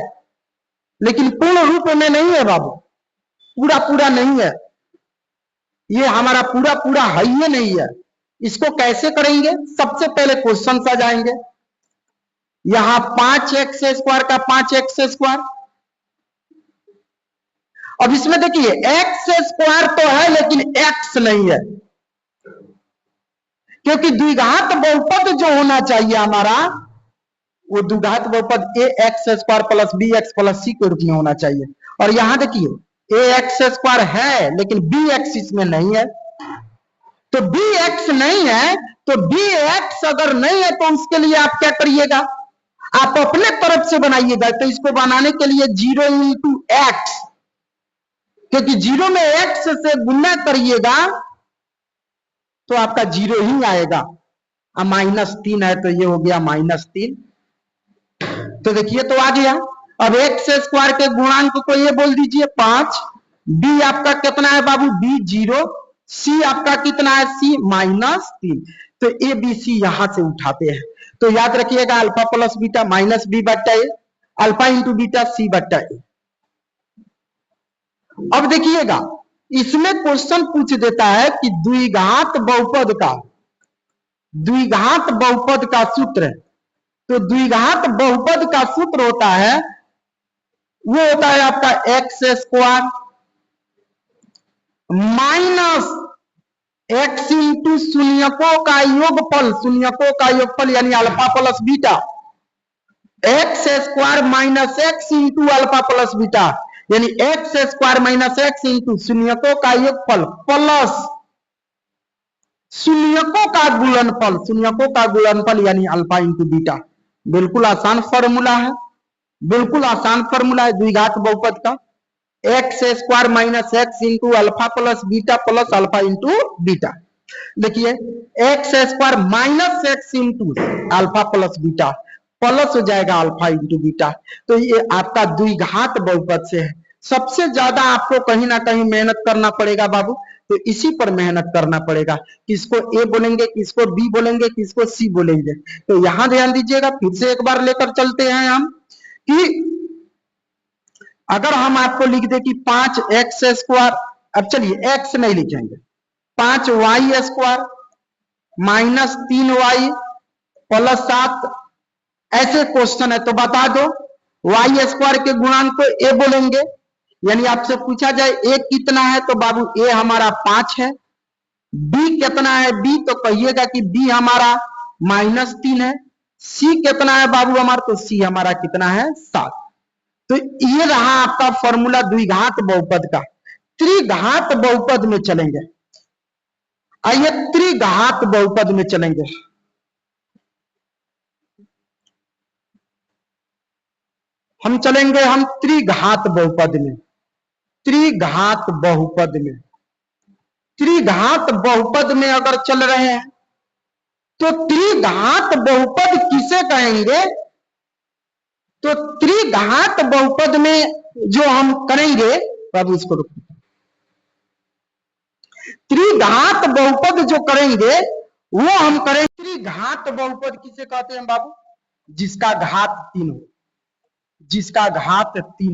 लेकिन पूर्ण रूप में नहीं है बाबू, पूरा पूरा नहीं है। ये हमारा पूरा पूरा है ही नहीं है। इसको कैसे करेंगे? सबसे पहले क्वेश्चन से जाएंगे। यहां 5x स्क्वायर का 5x स्क्वायर, अब इसमें देखिए एक्स स्क्वायर तो है लेकिन एक्स नहीं है, क्योंकि द्विघात बहुपद जो होना चाहिए हमारा, वो द्विघात बहुपद A X square plus B X plus C के रूप में होना चाहिए। और यहां देखिए ए एक्स स्क्वायर है लेकिन बी एक्स इसमें नहीं है, तो dx नहीं है, तो dx अगर नहीं है तो उसके लिए आप क्या करिएगा, आप अपने तरफ से बनाइएगा। तो इसको बनाने के लिए 0 इंटू एक्स, क्योंकि 0 में x से गुना करिएगा तो आपका 0 ही आएगा। -3 है तो ये हो गया -3। तो देखिए तो आ गया। अब एक्स स्क्वायर के गुणांक को ये बोल दीजिए 5। बी आपका कितना है बाबू, बी 0। सी आपका कितना है, सी -3। तो ए बी सी यहां से उठाते हैं। तो याद रखिएगा alpha plus beta minus B बट्टा A, alpha into beta C बट्टा ए। अब देखिएगा इसमें क्वेश्चन पूछ देता है कि द्विघात बहुपद का सूत्र है। तो द्विघात बहुपद का सूत्र होता है, वो होता है आपका X square minus X into शून्यकों का योगफल यानी alpha plus beta. X square minus X into alpha plus beta यानी X square minus X into शून्यकों का योगफल प्लस शून्यकों का गुणनफल यानी अल्फा इंटू बीटा। बिल्कुल आसान फॉर्मूला है, द्विघात बहुपद का। X square minus X into alpha plus alpha into beta. देखिए X square minus X into alpha plus beta plus हो जाएगा अल्फा इंटू बीटा। तो ये आपका द्विघात बहुपद से है। सबसे ज्यादा आपको कहीं ना कहीं मेहनत करना पड़ेगा बाबू, तो इसी पर मेहनत करना पड़ेगा। किसको ए बोलेंगे, किसको बी बोलेंगे, किसको सी बोलेंगे। तो यहां ध्यान दीजिएगा, फिर से एक बार लेकर चलते हैं हम कि अगर हम आपको लिख दे कि 5x स्क्वायर, अब चलिए x नहीं लिखेंगे, 5y square minus 3y plus 7, ऐसे क्वेश्चन है तो बता दो y स्क्वायर के गुणांक को a बोलेंगे। यानी आपसे पूछा जाए a कितना है तो बाबू a हमारा 5 है। b कितना है, b तो कहिएगा कि b हमारा -3 है। c कितना है बाबू हमारा, तो c हमारा कितना है 7। तो ये रहा आपका फॉर्मूला द्विघात बहुपद का। त्रिघात बहुपद में चलेंगे, आइए त्रिघात बहुपद में चलेंगे। हम चलेंगे त्रिघात बहुपद में। त्रिघात बहुपद में अगर चल रहे हैं तो त्रिघात बहुपद किसे कहेंगे, तो त्रिघात बहुपद में जो हम करेंगे बाबू इसको रुको, त्रिघात बहुपद जो करेंगे वो हम करेंगे। त्रिघात बहुपद किसे कहते हैं बाबू, जिसका घात 3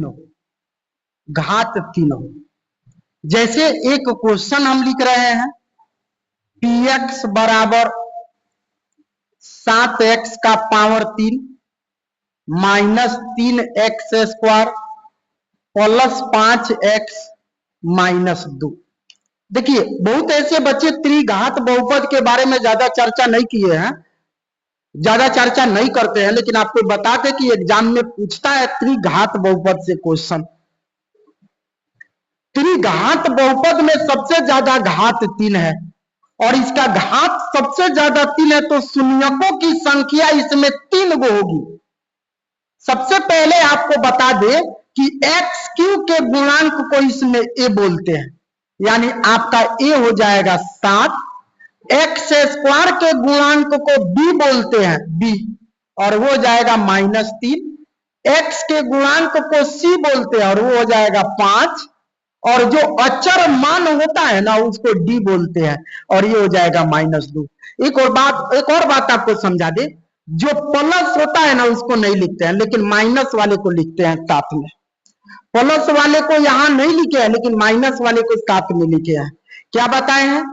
हो, घात 3 हो। जैसे एक क्वेश्चन हम लिख रहे हैं, px बराबर 7x का power 3 minus 3x square plus 5x minus 2। देखिए बहुत ऐसे बच्चे त्रिघात बहुपद के बारे में ज्यादा चर्चा नहीं किए हैं, ज्यादा चर्चा नहीं करते हैं, लेकिन आपको बता दें कि एग्जाम में पूछता है त्रिघात बहुपद से क्वेश्चन। त्रिघात बहुपद में सबसे ज्यादा घात 3 है और इसका घात सबसे ज्यादा 3 है, तो शून्यकों की संख्या इसमें 3 गो होगी। सबसे पहले आपको बता दे कि एक्स क्यूब के गुणांक को इसमें ए बोलते हैं, यानी आपका ए हो जाएगा 7। एक्स स्क्वायर के गुणांक को बी बोलते हैं, बी, और वो हो जाएगा -3। एक्स के गुणांक को सी बोलते हैं और वो हो जाएगा 5। और जो अचर मान होता है ना उसको डी बोलते हैं और ये हो जाएगा -2। एक और बात आपको समझा दे, जो प्लस होता है ना उसको नहीं लिखते हैं, लेकिन माइनस वाले को लिखते हैं साथ में। प्लस वाले को यहां नहीं लिखे हैं, लेकिन माइनस वाले को साथ में लिखे हैं। क्या बताए हैं,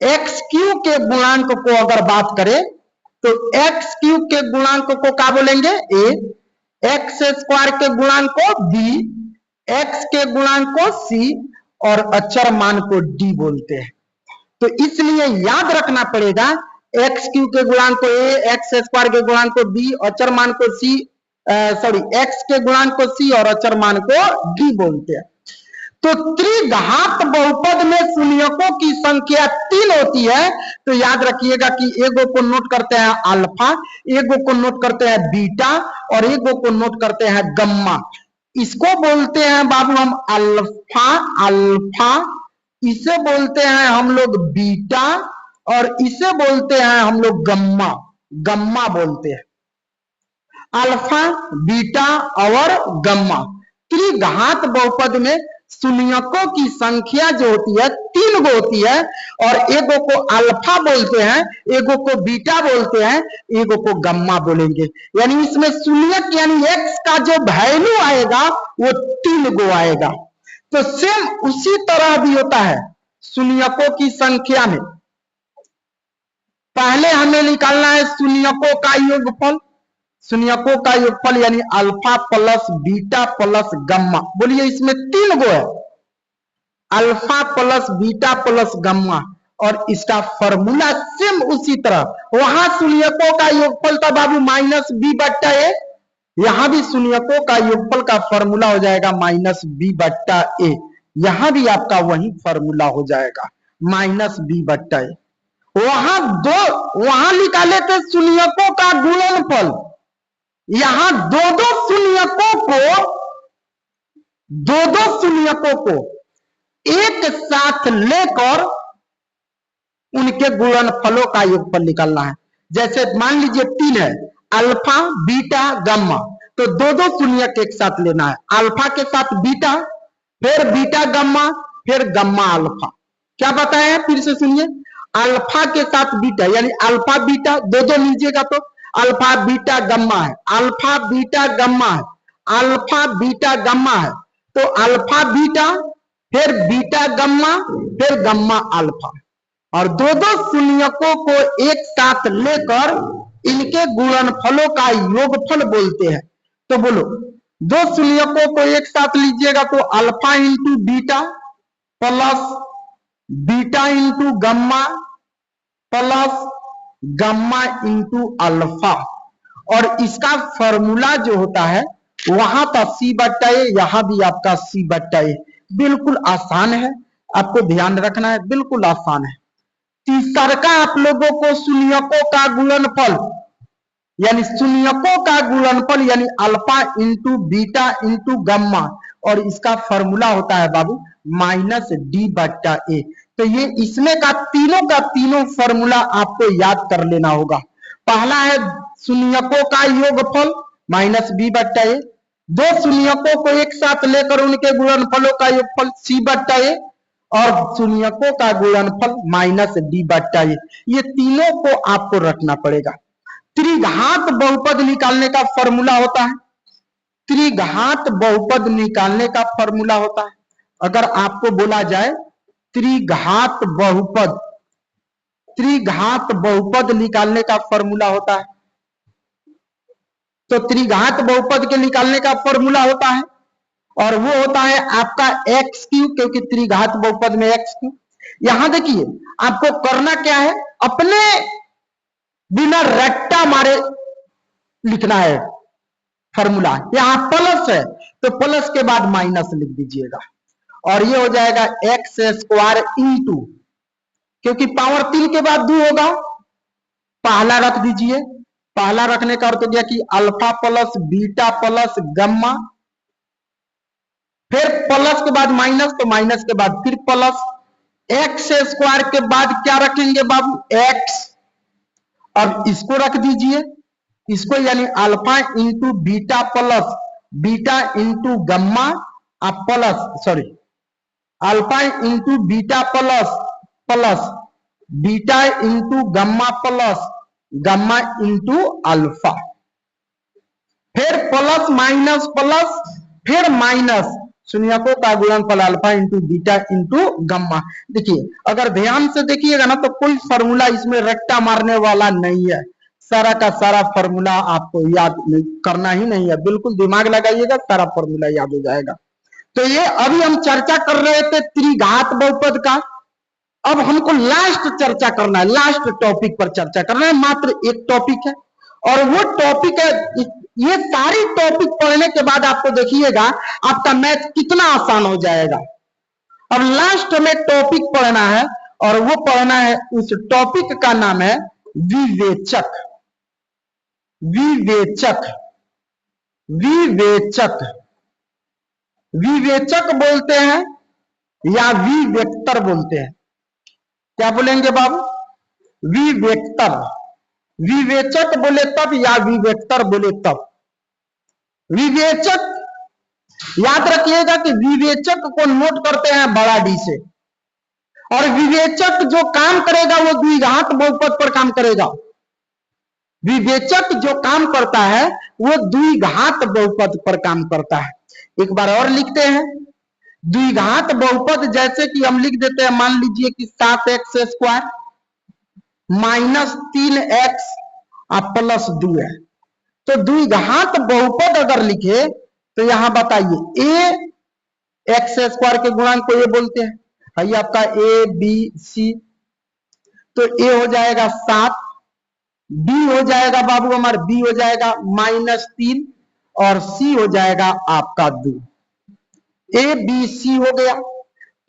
एक्स क्यूब के गुणांक को अगर बात करें तो एक्स क्यूब के गुणांक को क्या बोलेंगे, ए। एक्स स्क्वायर के गुणांक को बी, एक्स के गुणांक को सी और अचर मान को डी बोलते हैं। तो इसलिए याद रखना पड़ेगा, एक्स क्यूब के गुणांक को ए, एक्स स्क्वायर के गुणांक को बी, अचर मान को सी, एक्स के गुणांक को सी और अचर मान को डी बोलते हैं। तो त्रिघात बहुपद में शून्यकों की संख्या 3 होती है। तो याद रखिएगा कि एगो को नोट करते हैं अल्फा, एगो को नोट करते हैं बीटा और एगो को नोट करते हैं गम्मा। इसको बोलते हैं बाबू हम अल्फा, अल्फा इसे बोलते हैं हम लोग बीटा और इसे बोलते हैं हम लोग गम्मा, गम्मा बोलते हैं, अल्फा बीटा और गम्मा। त्रिघात बहुपद में शून्यकों की संख्या जो होती है 3 गो होती है और एगो को अल्फा बोलते हैं, एगो को बीटा बोलते हैं, एगो को गम्मा बोलेंगे। यानी इसमें शून्यक यानी एक्स का जो वैल्यू आएगा वो 3 गो आएगा। तो सेम उसी तरह भी होता है शून्यकों की संख्या में। पहले हमें निकालना है शून्यकों का योगफल, शून्यकों का योगफल यानी alpha plus beta plus gamma. बोलिए इसमें 3 गो है, alpha plus beta plus gamma और इसका फॉर्मूला सेम उसी तरह। वहां शून्यकों का योगफल था बाबू माइनस बी बट्टा ए, यहां भी शून्यकों का योगफल का फॉर्मूला हो जाएगा माइनस बी बट्टा ए। यहां भी आपका वही फॉर्मूला हो जाएगा माइनस बी बट्टा ए। वहां निकाले थे शून्यकों का गुणनफल, यहां दो दो शून्यकों को एक साथ लेकर उनके गुणनफलों का योगफल निकालना है। जैसे मान लीजिए 3 है, अल्फा बीटा गम्मा, तो दो दो शून्यक एक साथ लेना है, अल्फा के साथ बीटा, फिर बीटा गम्मा, फिर गम्मा अल्फा। क्या बताया है फिर से सुनिए, अल्फा के साथ बीटा यानी अल्फा बीटा दो दो लीजिएगा तो अल्फा बीटा गम्मा है, अल्फा बीटा गम्मा है, अल्फा बीटा गम्मा है, तो अल्फा बीटा फिर बीटा गम्मा फिर गम्मा अल्फा, और दो दो शून्यकों को एक साथ लेकर इनके गुणनफलों का योगफल बोलते हैं। तो बोलो दो शून्यकों को एक साथ लीजिएगा तो alpha into beta plus beta into gamma plus gamma into alpha, और इसका फॉर्मूला जो होता है वहां था सी बट्टा ए, यहां भी आपका सी बट्टा ए। बिल्कुल आसान है, आपको ध्यान रखना है, बिल्कुल आसान है। तीसरा आप लोगों को शून्यकों का गुणनफल यानी शून्यकों का गुणनफल यानी alpha into beta into gamma, और इसका फॉर्मूला होता है बाबू माइनस डी बट्टा ए। तो ये इसमें का तीनों फॉर्मूला आपको याद कर लेना होगा। पहला है शून्यकों का योगफल माइनस बी बट्टा ए, दो शून्यकों को एक साथ लेकर उनके गुणनफलों का योगफल सी बट्टा ए, और शून्यकों का गुणनफल माइनस डी बट्टा ए। ये तीनों को आपको रखना पड़ेगा। त्रिघात बहुपद निकालने का फॉर्मूला होता है, त्रिघात बहुपद निकालने का फॉर्मूला होता है। अगर आपको बोला जाए त्रिघात बहुपद निकालने का फॉर्मूला होता है, तो त्रिघात बहुपद के निकालने का फॉर्मूला होता है और वो होता है आपका एक्स क्यू, क्योंकि त्रिघात बहुपद में एक्स क्यू। यहां देखिए आपको करना क्या है, अपने बिना रट्टा मारे लिखना है फॉर्मूला। यहां प्लस है तो प्लस के बाद माइनस लिख दीजिएगा, और ये हो जाएगा एक्स स्क्वायर इंटू, क्योंकि पावर 3 के बाद 2 होगा, पहला रख दीजिए। पहला रखने का अर्थ हो गया कि alpha plus beta plus gamma, फिर प्लस के बाद माइनस, तो माइनस के बाद फिर प्लस, एक्स स्क्वायर के बाद क्या रखेंगे बाबू एक्स, और इसको रख दीजिए, इसको यानी alpha into beta plus beta into gamma plus sorry alpha into beta plus plus beta into gamma plus gamma into alpha, फिर प्लस माइनस प्लस फिर माइनस, शून्यकों का गुणनफल alpha into beta into gamma. देखिए अगर ध्यान से देखिएगा ना तो कोई फॉर्मूला इसमें रट्टा मारने वाला नहीं है, सारा का सारा फॉर्मूला आपको याद करना ही नहीं है, बिल्कुल दिमाग लगाइएगा, सारा फॉर्मूला याद हो जाएगा। तो ये अभी हम चर्चा कर रहे थे त्रिघात बहुपद का, अब हमको लास्ट चर्चा करना है, लास्ट टॉपिक पर चर्चा करना है, मात्र एक टॉपिक है और वो टॉपिक है, ये सारी टॉपिक पढ़ने के बाद आपको देखिएगा आपका मैथ कितना आसान हो जाएगा। अब लास्ट में टॉपिक पढ़ना है और वो पढ़ना है, उस टॉपिक का नाम है विवेचक। विवेचक विवेचक विवेचक बोलते हैं या विवेक्टर बोलते हैं। क्या बोलेंगे बाबू? विवेक्टर। विवेचक बोले तब या विवेक्टर बोले तब। विवेचक याद रखिएगा कि विवेचक को नोट करते हैं बड़ा डी से, और विवेचक जो काम करेगा वो द्विघात बहुपद पर काम करेगा। विवेचक जो काम करता है वो द्विघात बहुपद पर काम करता है। एक बार और लिखते हैं, द्विघात बहुपद जैसे कि हम लिख देते हैं, मान लीजिए कि 7x² -3x प्लस 2 है। तो द्विघात बहुपद अगर लिखे तो यहां बताइए, a x² के गुणांक को a बोलते हैं, ये आपका a b c। तो a हो जाएगा 7, b हो जाएगा बाबू हमारा, b हो जाएगा -3 और c हो जाएगा आपका 2। a b c हो गया।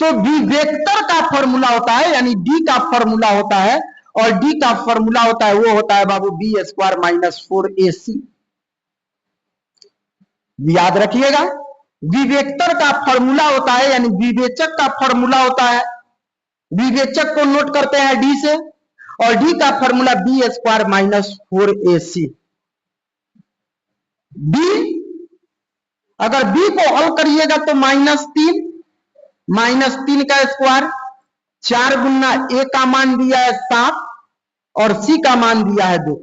तो विवेक्टर का फॉर्मूला होता है, यानी d का फॉर्मूला होता है, और d का फॉर्मूला होता है वो होता है बाबू b² -4ac। याद रखिएगा, विवेक्टर का फॉर्मूला होता है, यानी विवेचक का फॉर्मूला होता है। विवेचक को नोट करते हैं d से, और d का फॉर्मूला b² -4ac। b अगर b को हल करिएगा तो -3 का स्क्वायर, 4 गुना a का मान दिया है 7 और c का मान दिया है 2।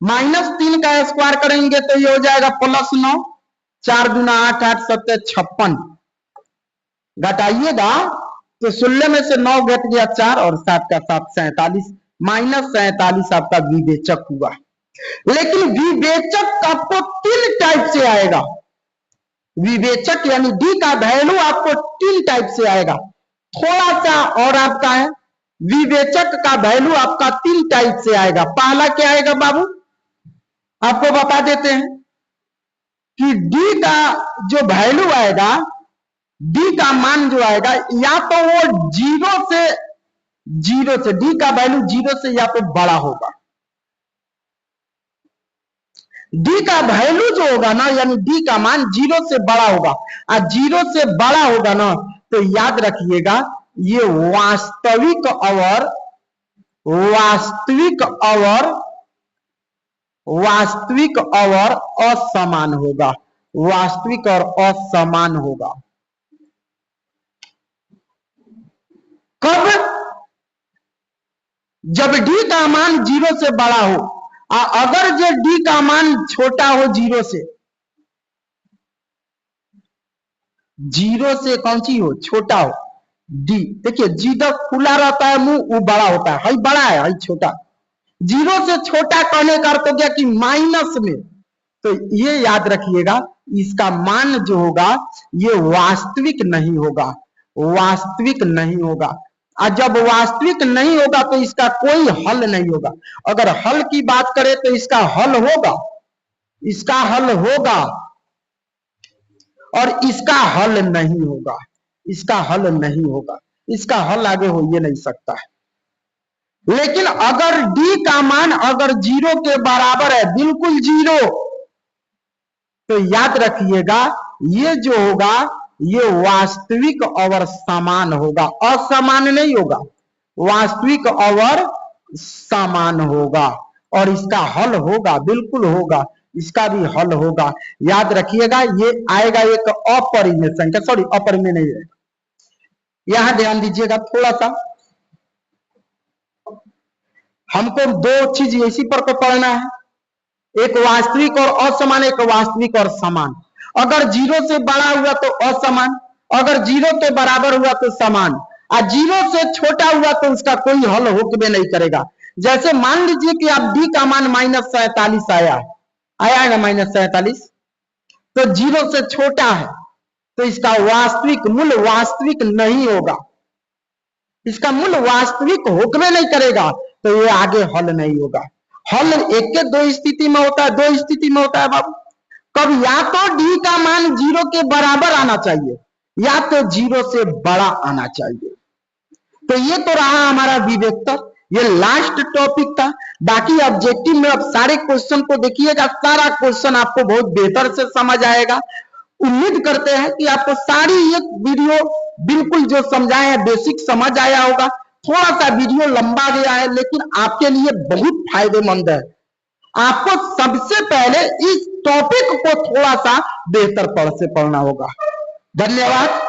-3 का स्क्वायर करेंगे तो ये हो जाएगा +9, 4 गुना 8, 8 7 56। घटाइएगा तो 16 में से 9 घट गया 4 और 7 का 7 47, -47 आपका विवेचक हुआ। लेकिन विवेचक आपको 3 टाइप से आएगा। विवेचक यानी d का वैल्यू आपको 3 टाइप से आएगा। थोड़ा सा और आपका है, विवेचक का वैल्यू आपका 3 टाइप से आएगा। पहला क्या आएगा बाबू, आपको बता देते हैं कि d का जो वैल्यू आएगा, d का मान जो आएगा, या तो वो 0 से d का वैल्यू 0 से या तो बड़ा होगा। d का वैल्यू जो होगा ना, यानी d का मान 0 से बड़ा होगा, और 0 से बड़ा होगा ना, तो याद रखिएगा ये वास्तविक और असमान होगा। वास्तविक और असमान होगा। कब? जब d का मान 0 से बड़ा हो। अगर जो d का मान छोटा हो 0 से कौन सी हो, छोटा हो, d। देखिए जिधर खुला रहता है मुंह वो बड़ा होता है, बड़ा है, छोटा। 0 से छोटा कहने का अर्थ हो गया कि माइनस में। तो ये याद रखिएगा, इसका मान जो होगा ये वास्तविक नहीं होगा, वास्तविक नहीं होगा। और जब वास्तविक नहीं होगा तो इसका कोई हल नहीं होगा। अगर हल की बात करें तो इसका हल होगा, इसका हल होगा, और इसका हल नहीं होगा, इसका हल नहीं होगा, इसका हल आगे हो ये नहीं सकता है। लेकिन अगर d का मान अगर 0 के बराबर है, बिल्कुल 0, तो याद रखिएगा ये जो होगा ये वास्तविक और समान होगा, असमान नहीं होगा, वास्तविक और समान होगा। और इसका हल होगा, बिल्कुल होगा, इसका भी हल होगा। याद रखिएगा ये आएगा एक अपरिमेय संख्या, सॉरी अपरिमेय नहीं है। यहां ध्यान दीजिएगा थोड़ा सा, हमको 2 चीज इसी पर को पढ़ना है, एक वास्तविक और असमान, एक वास्तविक और समान। अगर 0 से बड़ा हुआ तो असमान, अगर 0 के बराबर हुआ तो समान, और 0 से छोटा हुआ तो उसका कोई हल होकबे नहीं करेगा। जैसे मान लीजिए कि आप d का मान -47 आया है ना, -47, तो 0 से छोटा है, तो इसका वास्तविक मूल्य वास्तविक नहीं होगा, इसका मूल्य वास्तविक होकबे नहीं करेगा, तो ये आगे हल नहीं होगा। हल एक के 2 स्थिति में होता है, 2 स्थिति में होता है बाबू। कब? या तो d का मान 0 के बराबर आना चाहिए, या तो 0 से बड़ा आना चाहिए। तो ये तो रहा हमारा विवेक्तर, ये लास्ट टॉपिक था। बाकी ऑब्जेक्टिव में अब सारे क्वेश्चन को देखिएगा, सारा क्वेश्चन आपको बहुत बेहतर से समझ आएगा। उम्मीद करते हैं कि आपको सारी ये वीडियो बिल्कुल जो समझाए हैं बेसिक समझ आया होगा। थोड़ा सा वीडियो लंबा गया है लेकिन आपके लिए बहुत फायदेमंद है। आपको सबसे पहले इस टॉपिक को थोड़ा सा बेहतर से पढ़ना होगा। धन्यवाद।